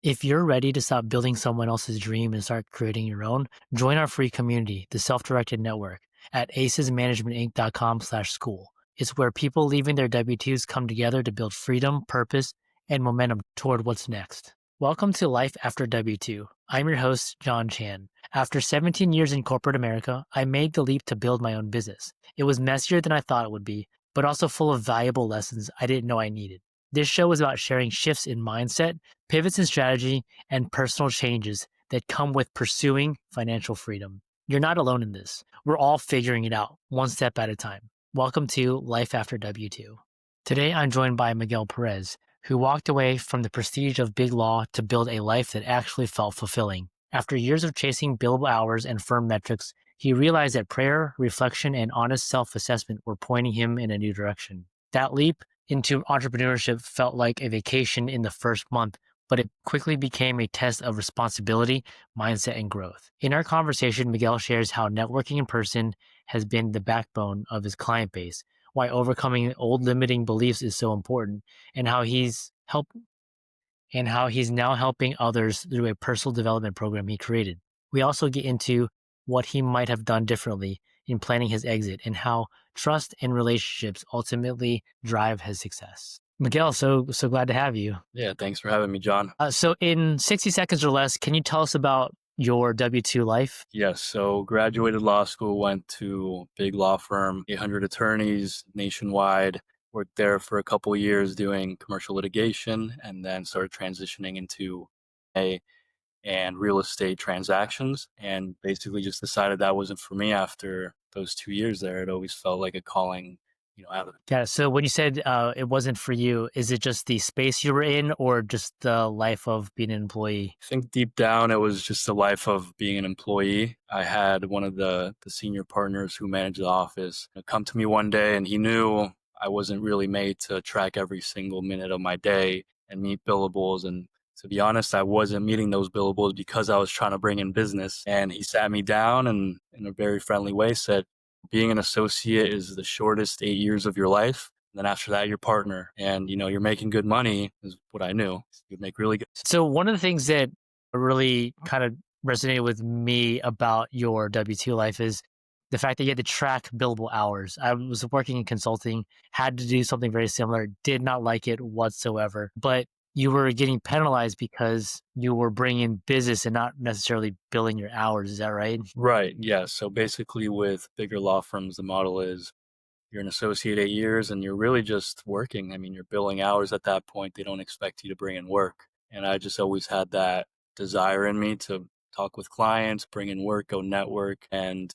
If you're ready to stop building someone else's dream and start creating your own, join our free community, the Self-Directed Network, at acesmanagementinc.com/school. It's where people leaving their W-2s come together to build freedom, purpose, and momentum toward what's next. Welcome to Life After W-2. I'm your host, John Chan. After 17 years in corporate America, I made the leap to build my own business. It was messier than I thought it would be, but also full of valuable lessons I didn't know I needed. This show is about sharing shifts in mindset, pivots in strategy, and personal changes that come with pursuing financial freedom. You're not alone in this. We're all figuring it out, one step at a time. Welcome to Life After W-2. Today, I'm joined by Miguel Perez, who walked away from the prestige of big law to build a life that actually felt fulfilling. After years of chasing billable hours and firm metrics, he realized that prayer, reflection, and honest self-assessment were pointing him in a new direction. That leap into entrepreneurship felt like a vacation in the first month, but it quickly became a test of responsibility, mindset, and growth. In our conversation, Miguel shares how networking in person has been the backbone of his client base, why overcoming old limiting beliefs is so important, and how he's now helping others through a personal development program he created. We also get into what he might have done differently in planning his exit and how trust and relationships ultimately drive his success. Miguel, so glad to have you. Yeah, thanks for having me, John. So in 60 seconds or less, can you tell us about your W-2 life? Yes, so graduated law school, went to big law firm, 800 attorneys nationwide, worked there for a couple of years doing commercial litigation, and then started transitioning into A and real estate transactions, and basically just decided that wasn't for me after those 2 years there. It always felt like a calling, out of Yeah. So when you said it wasn't for you, is it just the space you were in or just the life of being an employee? I think deep down, it was just the life of being an employee. I had one of the senior partners who managed the office come to me one day, and he knew I wasn't really made to track every single minute of my day and meet billables. And to be honest, I wasn't meeting those billables because I was trying to bring in business. And he sat me down and in a very friendly way said, being an associate is the shortest 8 years of your life. Then after that, your partner, and you're making good money is what I knew. You'd make really good. So one of the things that really kind of resonated with me about your W-2 life is the fact that you had to track billable hours. I was working in consulting, had to do something very similar, did not like it whatsoever, but you were getting penalized because you were bringing business and not necessarily billing your hours. Is that right? Right. Yeah. So basically, with bigger law firms, the model is you're an associate 8 years and you're really just working. I mean, you're billing hours at that point. They don't expect you to bring in work. And I just always had that desire in me to talk with clients, bring in work, go network. And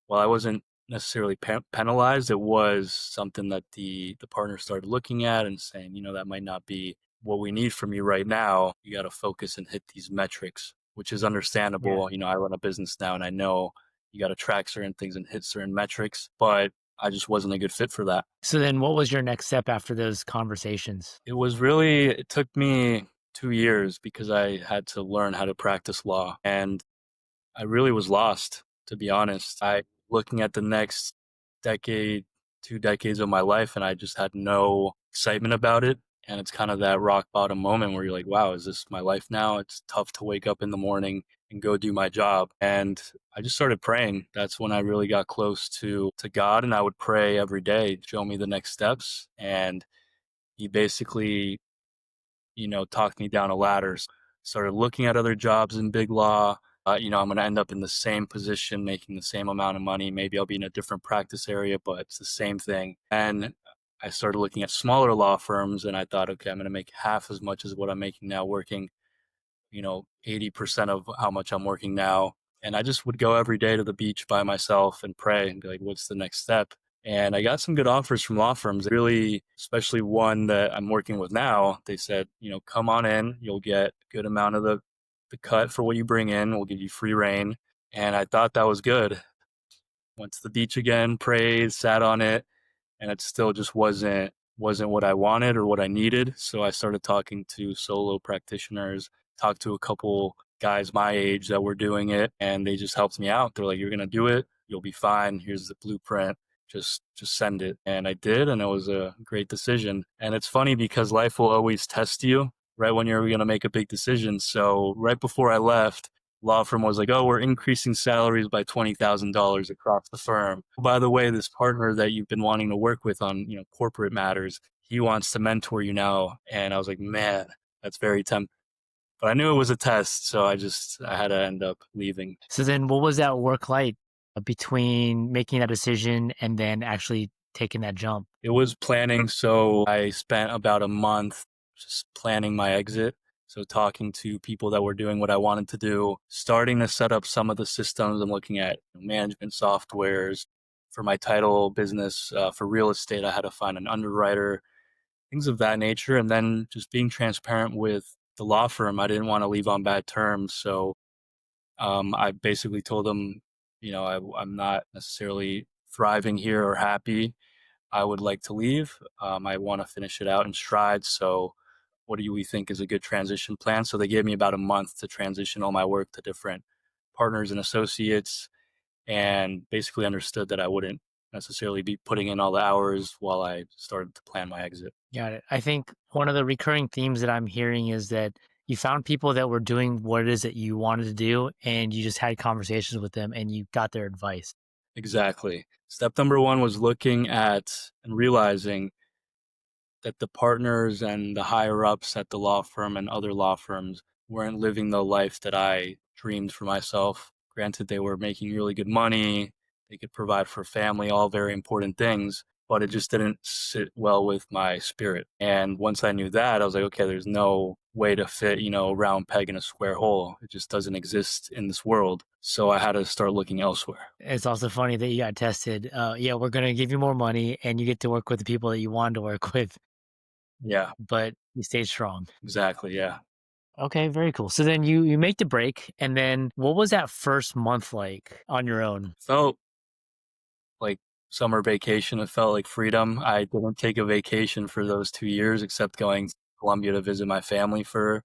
while I wasn't necessarily penalized, it was something that the partner started looking at and saying, that might not be what we need from you right now. You got to focus and hit these metrics, which is Yeah. understandable. I run a business now and I know you got to track certain things and hit certain metrics, but I just wasn't a good fit for that. So then what was your next step after those conversations? It took me 2 years because I had to learn how to practice law. And I really was lost, to be honest. I looking at the next decade, 2 decades of my life, and I just had no excitement about it. And it's kind of that rock bottom moment where you're like, wow, is this my life now? It's tough to wake up in the morning and go do my job. And I just started praying. That's when I really got close to God. And I would pray every day, show me the next steps. And he basically, talked me down a ladder. Started looking at other jobs in big law. I'm going to end up in the same position, making the same amount of money. Maybe I'll be in a different practice area, but it's the same thing. And I started looking at smaller law firms and I thought, okay, I'm going to make half as much as what I'm making now working, 80% of how much I'm working now. And I just would go every day to the beach by myself and pray and be like, what's the next step? And I got some good offers from law firms, really, especially one that I'm working with now. They said, come on in, you'll get a good amount of the cut for what you bring in. We'll give you free reign. And I thought that was good. Went to the beach again, prayed, sat on it, and it still just wasn't what I wanted or what I needed. So I started talking to solo practitioners, talked to a couple guys my age that were doing it, and they just helped me out. They're like, "You're gonna do it. You'll be fine. Here's the blueprint. Just send it." And I did, and it was a great decision. And it's funny because life will always test you. right when you're going to make a big decision. So right before I left, law firm was like, "Oh, we're increasing salaries by $20,000 across the firm. By the way, this partner that you've been wanting to work with on, corporate matters, he wants to mentor you now." And I was like, "Man, that's very tempting." But I knew it was a test, so I had to end up leaving. So then what was that work like between making that decision and then actually taking that jump? It was planning, so I spent about a month just planning my exit. So talking to people that were doing what I wanted to do, starting to set up some of the systems. I'm looking at management softwares for my title business. For real estate, I had to find an underwriter, things of that nature. And then just being transparent with the law firm. I didn't want to leave on bad terms. So I basically told them, I'm not necessarily thriving here or happy. I would like to leave. I want to finish it out in strides. So, what do we think is a good transition plan? So, they gave me about a month to transition all my work to different partners and associates, and basically understood that I wouldn't necessarily be putting in all the hours while I started to plan my exit. Got it. I think one of the recurring themes that I'm hearing is that you found people that were doing what it is that you wanted to do, and you just had conversations with them and you got their advice. Exactly. Step number one was looking at and realizing that the partners and the higher ups at the law firm and other law firms weren't living the life that I dreamed for myself. Granted, they were making really good money, they could provide for family, all very important things, but it just didn't sit well with my spirit. And once I knew that, I was like, okay, there's no way to fit, a round peg in a square hole. It just doesn't exist in this world. So I had to start looking elsewhere. It's also funny that you got tested. Yeah, we're going to give you more money and you get to work with the people that you wanted to work with, Yeah, but you stayed strong. exactly. Yeah. Okay, very cool. So then you make the break, and then what was that first month like on your own? Felt like summer vacation. It felt like freedom. I didn't take a vacation for those 2 years except going to Colombia to visit my family for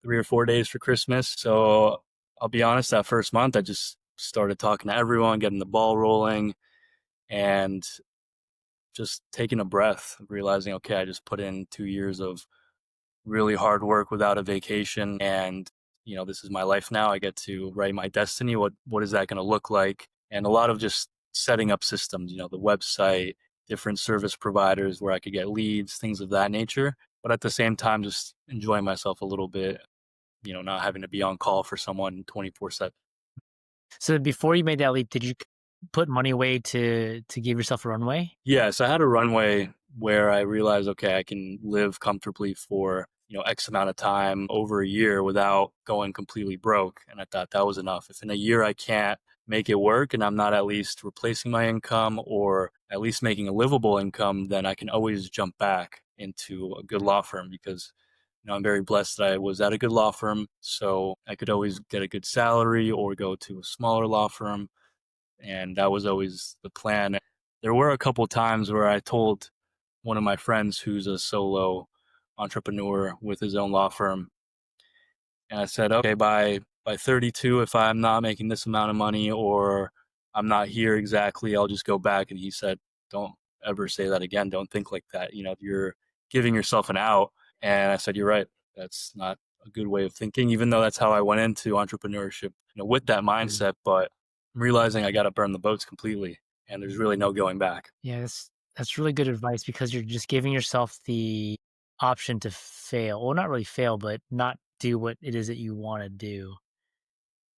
3 or 4 days for Christmas. So, I'll be honest, that first month, I just started talking to everyone, getting the ball rolling, and just taking a breath, realizing, okay, I just put in 2 years of really hard work without a vacation, and this is my life now. I get to write my destiny. What is that going to look like? And a lot of just setting up systems, the website, different service providers where I could get leads, things of that nature, but at the same time just enjoying myself a little bit, not having to be on call for someone 24/7. So before you made that leap, did you put money away to give yourself a runway? Yes, I had a runway where I realized, okay, I can live comfortably for, X amount of time over a year without going completely broke. And I thought that was enough. If in a year I can't make it work and I'm not at least replacing my income or at least making a livable income, then I can always jump back into a good law firm because, I'm very blessed that I was at a good law firm. So I could always get a good salary or go to a smaller law firm, and that was always the plan. There were a couple times where I told one of my friends who's a solo entrepreneur with his own law firm, and I said, okay, by 32, if I'm not making this amount of money or I'm not here exactly, I'll just go back. And he said, don't ever say that again. Don't think like that. You're giving yourself an out. And I said, you're right. That's not a good way of thinking, even though that's how I went into entrepreneurship, with that mindset. But I'm realizing I got to burn the boats completely and there's really no going back. Yeah, that's really good advice because you're just giving yourself the option to fail. Well, not really fail, but not do what it is that you want to do.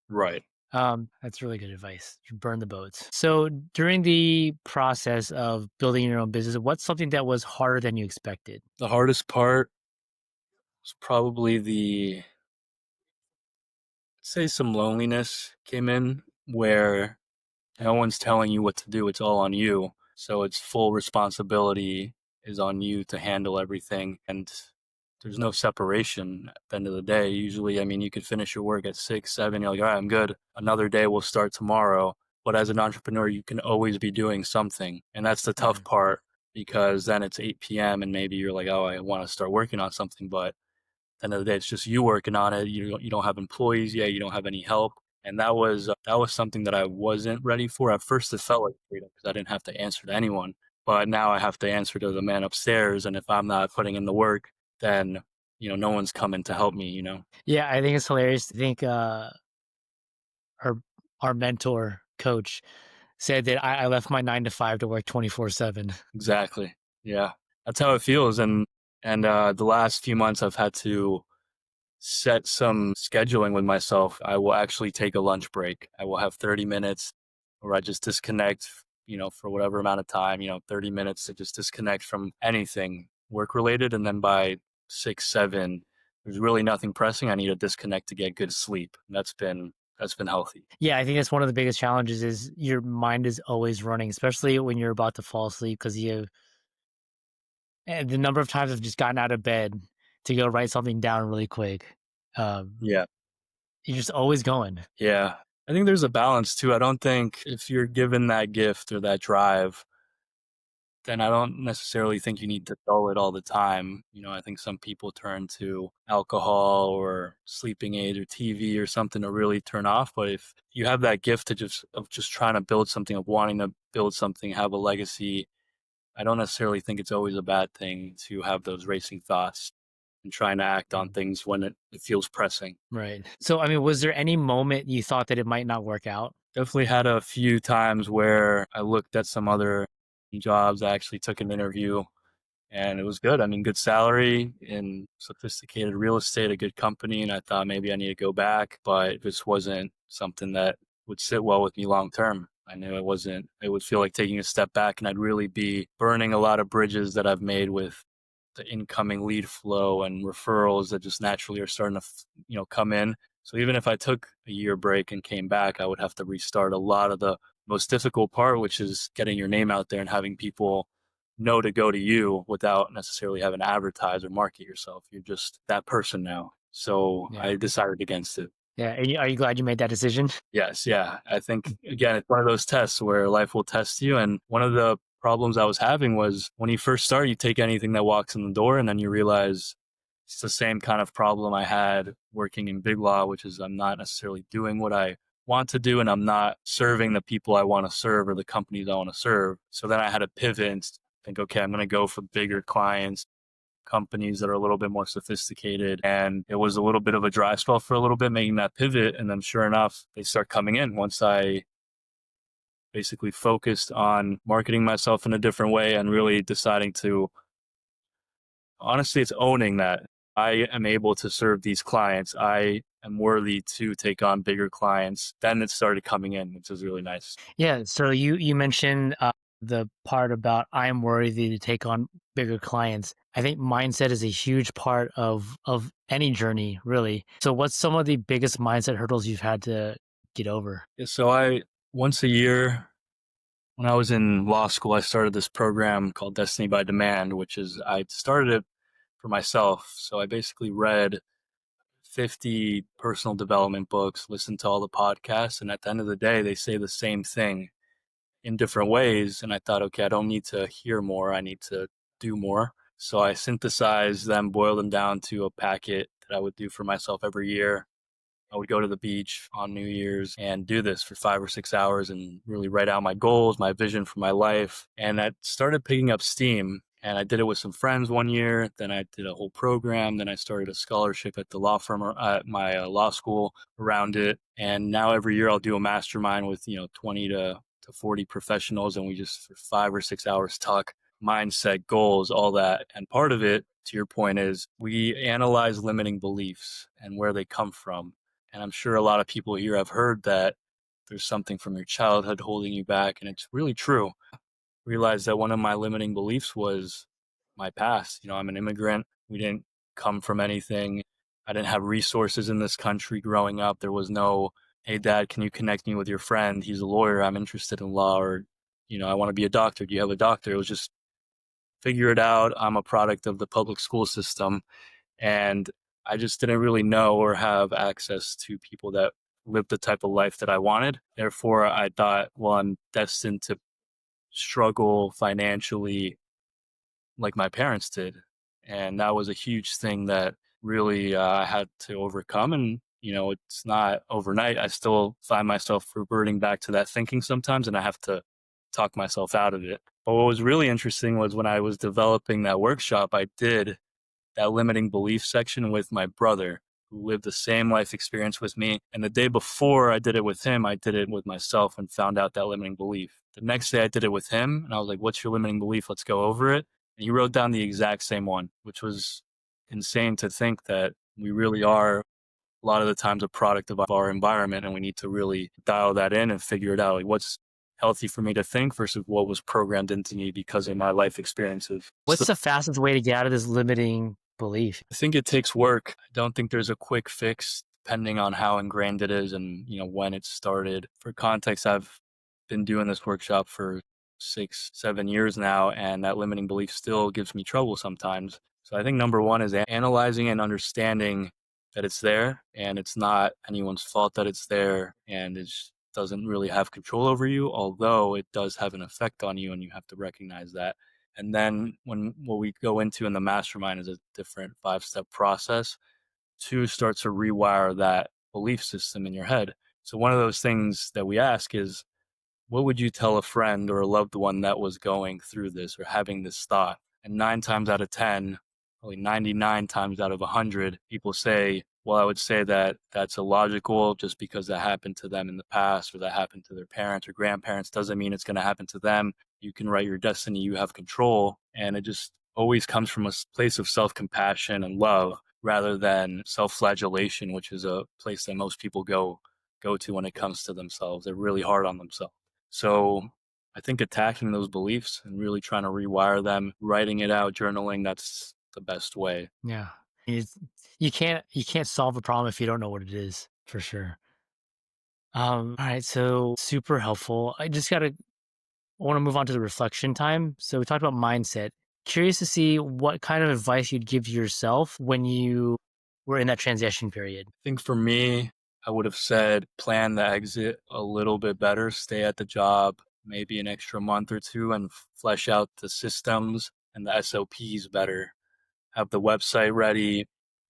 Right. That's really good advice. You burn the boats. So during the process of building your own business, what's something that was harder than you expected? The hardest part was probably say some loneliness came in where no one's telling you what to do. It's all on you. So it's full responsibility is on you to handle everything. And there's no separation at the end of the day. Usually, I mean, you could finish your work at 6, 7, you're like, all right, I'm good. Another day will start tomorrow. But as an entrepreneur, you can always be doing something. And that's the tough Mhm. part because then it's 8 p.m. and maybe you're like, oh, I want to start working on something. But the end of the day, it's just you working on it. You don't have employees yet. You don't have any help, and that was something that I wasn't ready for. At first, it felt like freedom because I didn't have to answer to anyone, but now I have to answer to the man upstairs. And if I'm not putting in the work, then no one's coming to help me. Yeah, I think it's hilarious to think our our mentor coach said that I left my 9 to 5 to work 24/7. Exactly. Yeah. That's how it feels. And the last few months I've had to set some scheduling with myself. I will actually take a lunch break. I will have 30 minutes where I just disconnect, for whatever amount of time, 30 minutes to just disconnect from anything work related. And then by 6, 7, there's really nothing pressing. I need to disconnect to get good sleep. And that's been healthy. Yeah, I think that's one of the biggest challenges is your mind is always running, especially when you're about to fall asleep because you and the number of times I've just gotten out of bed to go write something down really quick. Um, Yeah. you're just always going. Yeah. I think there's a balance too. I don't think if you're given that gift or that drive, then I don't necessarily think you need to dull it all the time. I think some people turn to alcohol or sleeping aid or TV or something to really turn off. But if you have that gift of just trying to build something, of wanting to build something, have a legacy, I don't necessarily think it's always a bad thing to have those racing thoughts and trying to act on things when it feels pressing. Right. So, I mean, was there any moment you thought that it might not work out? Definitely had a few times where I looked at some other jobs. I actually took an interview and it was good. I mean, good salary in sophisticated real estate, a good company. And I thought maybe I need to go back, but this wasn't something that would sit well with me long term. I knew it would feel like taking a step back and I'd really be burning a lot of bridges that I've made with the incoming lead flow and referrals that just naturally are starting to, come in. So even if I took a year break and came back, I would have to restart a lot of the most difficult part, which is getting your name out there and having people know to go to you without necessarily having to advertise or market yourself. You're just that person now. So Yeah. I decided against it. Yeah. And are you glad you made that decision? Yes, yeah. I think again, it's one of those tests where life will test you. And one of the problems I was having was when you first start, you take anything that walks in the door, and then you realize it's the same kind of problem I had working in big law, which is I'm not necessarily doing what I want to do, and I'm not serving the people I want to serve or the companies I want to serve. So then I had to pivot and think, okay, I'm going to go for bigger clients, companies that are a little bit more sophisticated. And it was a little bit of a dry spell for a little bit, making that pivot. And then sure enough, they start coming in once I basically focused on marketing myself in a different way and really deciding to, honestly, it's owning that I am able to serve these clients. I am worthy to take on bigger clients. Then it started coming in, which is really nice. Yeah. So you mentioned the part about I am worthy to take on bigger clients. I think mindset is a huge part of any journey, really. So, what's some of the biggest mindset hurdles you've had to get over? Yeah, so I, once a year, when I was in law school, I started this program called Destiny by Demand, which is I started it for myself. So I basically read 50 personal development books, listened to all the podcasts, and at the end of the day, they say the same thing in different ways. And I thought, okay, I don't need to hear more, I need to do more. So I synthesized them, boiled them down to a packet that I would do for myself every year. I would go to the beach on New Year's and do this for 5 or 6 hours and really write out my goals, my vision for my life. And that started picking up steam. And I did it with some friends one year. Then I did a whole program. Then I started a scholarship at the law firm, at my law school around it. And now every year I'll do a mastermind with, 20 to 40 professionals. And we just for 5 or 6 hours talk mindset, goals, all that. And part of it, to your point, is we analyze limiting beliefs and where they come from. And I'm sure a lot of people here have heard that there's something from your childhood holding you back. And it's really true. Realized that one of my limiting beliefs was my past. I'm an immigrant. We didn't come from anything. I didn't have resources in this country growing up. There was no, hey, dad, can you connect me with your friend? He's a lawyer. I'm interested in law. Or, I want to be a doctor. Do you have a doctor? It was just figure it out. I'm a product of the public school system. And I just didn't really know or have access to people that lived the type of life that I wanted. Therefore, I thought, well, I'm destined to struggle financially like my parents did. And that was a huge thing that really I had to overcome. And, it's not overnight. I still find myself reverting back to that thinking sometimes, and I have to talk myself out of it. But what was really interesting was when I was developing that workshop, I did that limiting belief section with my brother who lived the same life experience with me. And the day before I did it with him, I did it with myself and found out that limiting belief. The next day I did it with him and I was like, what's your limiting belief? Let's go over it. And he wrote down the exact same one, which was insane to think that we really are a lot of the times a product of our environment, and we need to really dial that in and figure it out. Like what's healthy for me to think versus what was programmed into me because of my life experiences. What's the fastest way to get out of this limiting belief? I think it takes work. I don't think there's a quick fix depending on how ingrained it is and, when it started. For context, I've been doing this workshop for 6, 7 years now, and that limiting belief still gives me trouble sometimes. So I think number one is analyzing and understanding that it's there and it's not anyone's fault that it's there and it doesn't really have control over you, although it does have an effect on you and you have to recognize that. And then what we go into in the mastermind is a different 5-step process to start to rewire that belief system in your head. So one of those things that we ask is, what would you tell a friend or a loved one that was going through this or having this thought? And 9 times out of 10, probably 99 times out of 100, people say, well, I would say that that's illogical just because that happened to them in the past or that happened to their parents or grandparents doesn't mean it's going to happen to them. You can write your destiny, you have control. And it just always comes from a place of self-compassion and love rather than self-flagellation, which is a place that most people go to when it comes to themselves. They're really hard on themselves. So I think attacking those beliefs and really trying to rewire them, writing it out, journaling, that's the best way. Yeah. It's, you can't solve a problem if you don't know what it is, for sure. All right, so super helpful. I want to move on to the reflection time. So we talked about mindset. Curious to see what kind of advice you'd give to yourself when you were in that transition period. I think for me, I would have said plan the exit a little bit better, stay at the job maybe an extra month or two and flesh out the systems and the SOPs better. Have the website ready,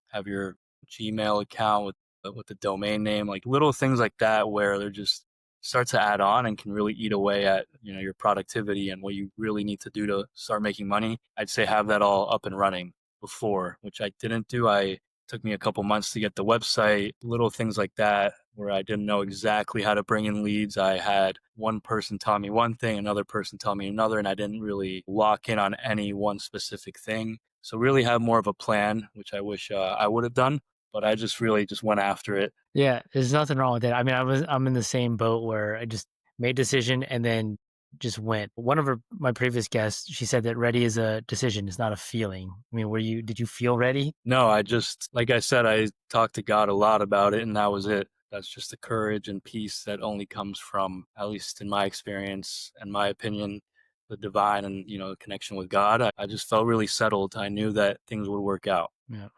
have your Gmail account with the domain name, like little things like that where they're just start to add on and can really eat away at your productivity and what you really need to do to start making money. I'd say have that all up and running before, which I didn't do. I took me a couple months to get the website, little things like that where I didn't know exactly how to bring in leads. I had one person tell me one thing, another person tell me another, and I didn't really lock in on any one specific thing. So really have more of a plan, which I wish I would have done, but I just really just went after it. Yeah, there's nothing wrong with that. I mean, I'm in the same boat where I just made a decision and then just went. One of my previous guests, she said that ready is a decision, it's not a feeling. I mean, did you feel ready? No, I just, like I said, I talked to God a lot about it and that was it. That's just the courage and peace that only comes from, at least in my experience and my opinion, the divine and, connection with God. I just felt really settled. I knew that things would work out. Yeah.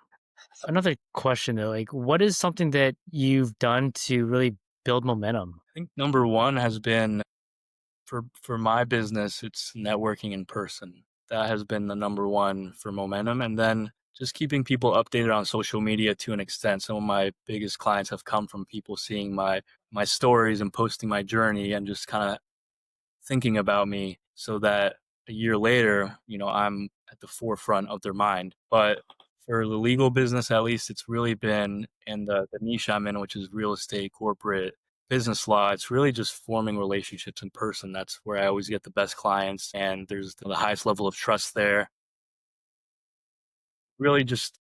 Another question though, like what is something that you've done to really build momentum? I think number one has been for my business, it's networking in person. That has been the number one for momentum. And then just keeping people updated on social media to an extent. Some of my biggest clients have come from people seeing my stories and posting my journey and just kind of thinking about me so that a year later, I'm at the forefront of their mind. But for the legal business, at least, it's really been in the niche I'm in, which is real estate, corporate, business law. It's really just forming relationships in person. That's where I always get the best clients, and there's the highest level of trust there. Really just,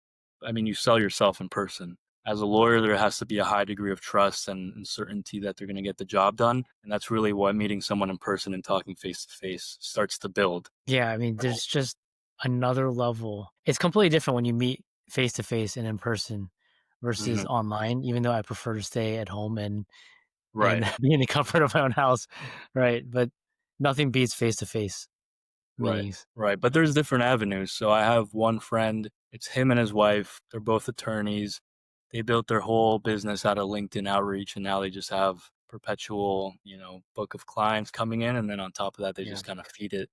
I mean, you sell yourself in person. As a lawyer, there has to be a high degree of trust and certainty that they're going to get the job done. And that's really what meeting someone in person and talking face to face starts to build. Yeah, I mean, there's just another level. It's completely different when you meet face to face and in person versus Hmm. online, even though I prefer to stay at home and Right. be in the comfort of my own house, right? But nothing beats face to face Right. meetings. Right. But there's different avenues. So I have one friend, it's him and his wife. They're both attorneys. They built their whole business out of LinkedIn outreach and now they just have perpetual, book of clients coming in. And then on top of that, they Yeah. just kind of feed it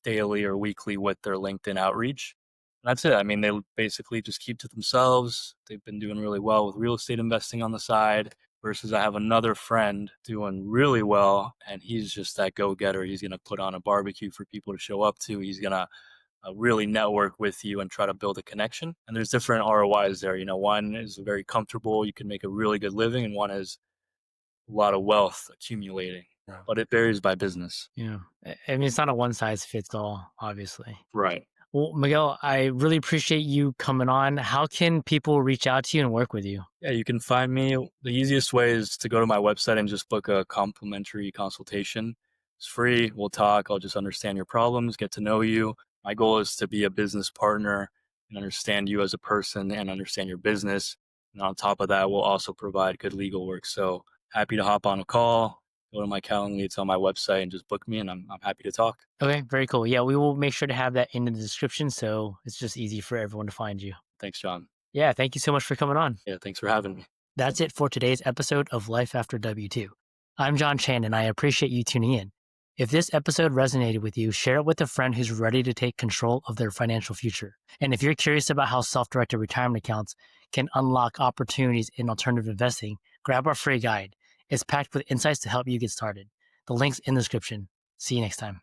daily or weekly with their LinkedIn outreach. And that's it. I mean, they basically just keep to themselves. They've been doing really well with real estate investing on the side. Versus, I have another friend doing really well, and he's just that go getter. He's going to put on a barbecue for people to show up to. He's going to really network with you and try to build a connection. And there's different ROIs there. One is very comfortable, you can make a really good living, and one is a lot of wealth accumulating. Yeah. But it varies by business. Yeah. I mean, it's not a one size fits all, obviously. Right. Well, Miguel, I really appreciate you coming on. How can people reach out to you and work with you? Yeah, you can find me. The easiest way is to go to my website and just book a complimentary consultation. It's free. We'll talk. I'll just understand your problems, get to know you. My goal is to be a business partner and understand you as a person and understand your business. And on top of that, we'll also provide good legal work. So happy to hop on a call, go to my Calendly, it's on my website, and just book me, and I'm happy to talk. Okay, very cool. Yeah, we will make sure to have that in the description so it's just easy for everyone to find you. Thanks, John. Yeah, thank you so much for coming on. Yeah, thanks for having me. That's it for today's episode of Life After W 2. I'm John Chan, and I appreciate you tuning in. If this episode resonated with you, share it with a friend who's ready to take control of their financial future. And if you're curious about how self-directed retirement accounts can unlock opportunities in alternative investing, grab our free guide. It's packed with insights to help you get started. The link's in the description. See you next time.